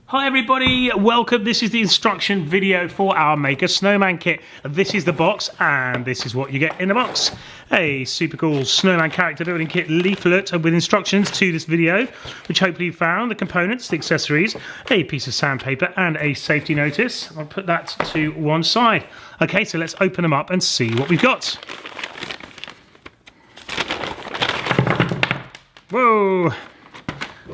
Hi everybody, welcome. This is the instruction video for our Make a Snowman kit. This is the box and this is what you get in the box. A super cool snowman character building kit leaflet with instructions to this video, which hopefully you found, the components, the accessories, a piece of sandpaper and a safety notice. I'll put that to one side. Okay, so let's open them up and see what we've got. Whoa,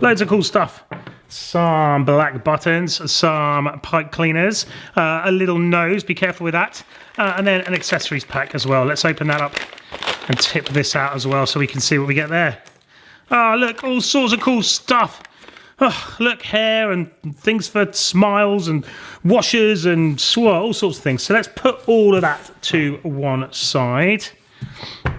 loads of cool stuff. Some black buttons, some pipe cleaners, a little nose, be careful with that, and then an accessories pack as well. Let's open that up and tip this out as well so we can see what we get there. Oh, look, all sorts of cool stuff. Oh, look, hair and things for smiles and washers and all sorts of things. So let's put all of that to one side.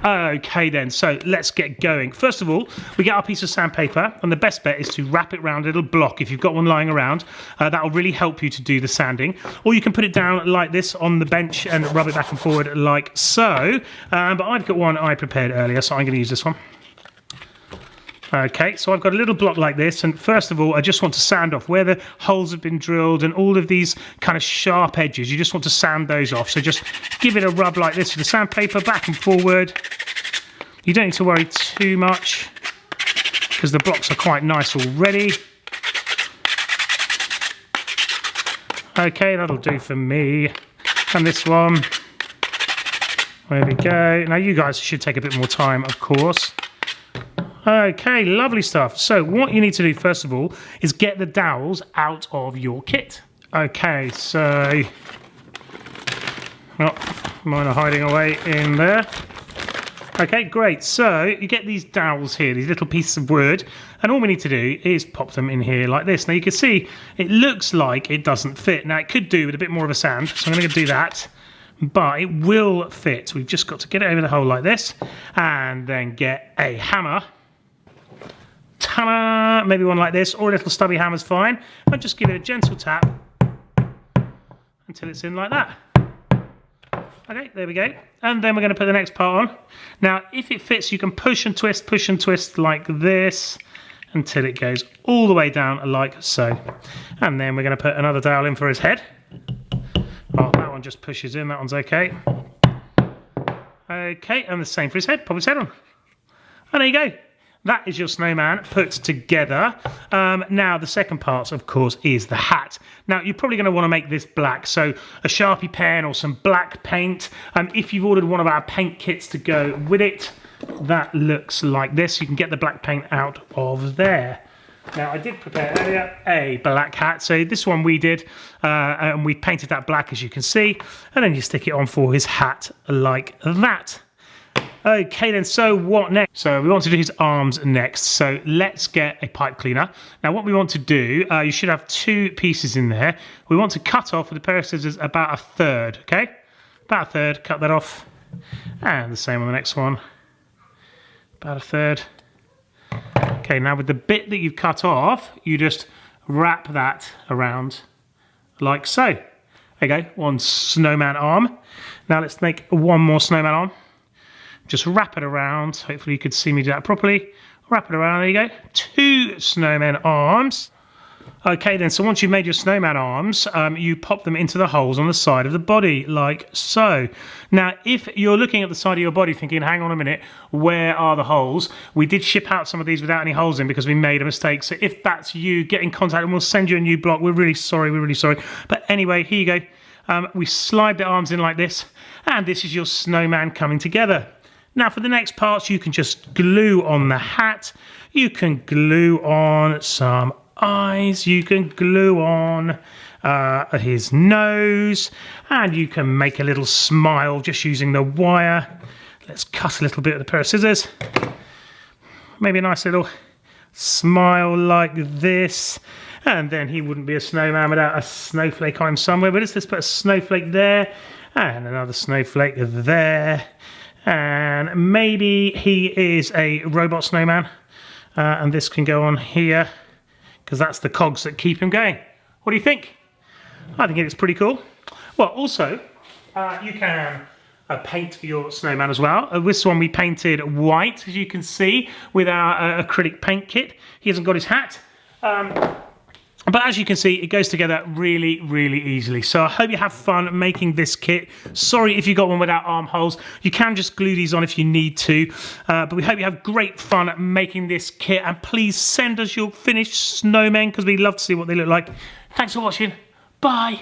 Okay then, so let's get going. First of all, we get our piece of sandpaper, and the best bet is to wrap it around a little block if you've got one lying around. That'll really help you to do the sanding. Or you can put it down like this on the bench and rub it back and forward like so. But I've got one I prepared earlier, so I'm going to use this one. Okay, so I've got a little block like this, and first of all I just want to sand off where the holes have been drilled and all of these kind of sharp edges. You just want to sand those off, so just give it a rub like this with the sandpaper back and forward. You don't need to worry too much because the blocks are quite nice already. Okay, that'll do for me. And this one, there we go. Now you guys should take a bit more time, of course. Okay, lovely stuff. So what you need to do first of all is get the dowels out of your kit. Okay, so mine are hiding away in there. Okay, great. So you get these dowels here, these little pieces of wood, and all we need to do is pop them in here like this. Now you can see it looks like it doesn't fit. Now it could do with a bit more of a sand, so I'm going to do that. But it will fit. We've just got to get it over the hole like this, and then get a hammer. Ta-da! Maybe one like this, or a little stubby hammer's fine. And just give it a gentle tap until it's in like that. Okay, there we go. And then we're going to put the next part on. Now, if it fits, you can push and twist like this until it goes all the way down like so. And then we're going to put another dowel in for his head. Oh, that one just pushes in. That one's okay. Okay, and the same for his head. Pop his head on. And there you go. That is your snowman put together. Now, the second part, of course, is the hat. Now, you're probably going to want to make this black, so a Sharpie pen or some black paint. If you've ordered one of our paint kits to go with it, that looks like this. You can get the black paint out of there. Now, I did prepare earlier a black hat, so this one we did, and we painted that black, as you can see, and then you stick it on for his hat like that. Okay then, so what next? So we want to do his arms next, so let's get a pipe cleaner. Now what we want to do, you should have two pieces in there. We want to cut off with a pair of scissors about a third, okay? About a third, cut that off. And the same on the next one. About a third. Okay, now with the bit that you've cut off, you just wrap that around like so. There you go, one snowman arm. Now let's make one more snowman arm. Just wrap it around. Hopefully you could see me do that properly. Wrap it around, there you go. Two snowman arms. Okay then, so once you've made your snowman arms, you pop them into the holes on the side of the body, like so. Now, if you're looking at the side of your body thinking, hang on a minute, where are the holes? We did ship out some of these without any holes in because we made a mistake. So if that's you, get in contact and we'll send you a new block. We're really sorry, But anyway, here you go. We slide the arms in like this, and this is your snowman coming together. Now for the next parts, you can just glue on the hat, you can glue on some eyes, you can glue on his nose, and you can make a little smile just using the wire. Let's cut a little bit with a pair of scissors. Maybe a nice little smile like this. And then he wouldn't be a snowman without a snowflake on him somewhere. But let's put a snowflake there, and another snowflake there. And maybe he is a robot snowman, and this can go on here because that's the cogs that keep him going. What do you think? I think it's pretty cool. Well, also you can paint your snowman as well. This one we painted white, as you can see, with our acrylic paint kit. He hasn't got his hat. But as you can see, it goes together really, really easily. So I hope you have fun making this kit. Sorry if you got one without armholes. You can just glue these on if you need to. But we hope you have great fun making this kit. And please send us your finished snowmen because we'd love to see what they look like. Thanks for watching. Bye.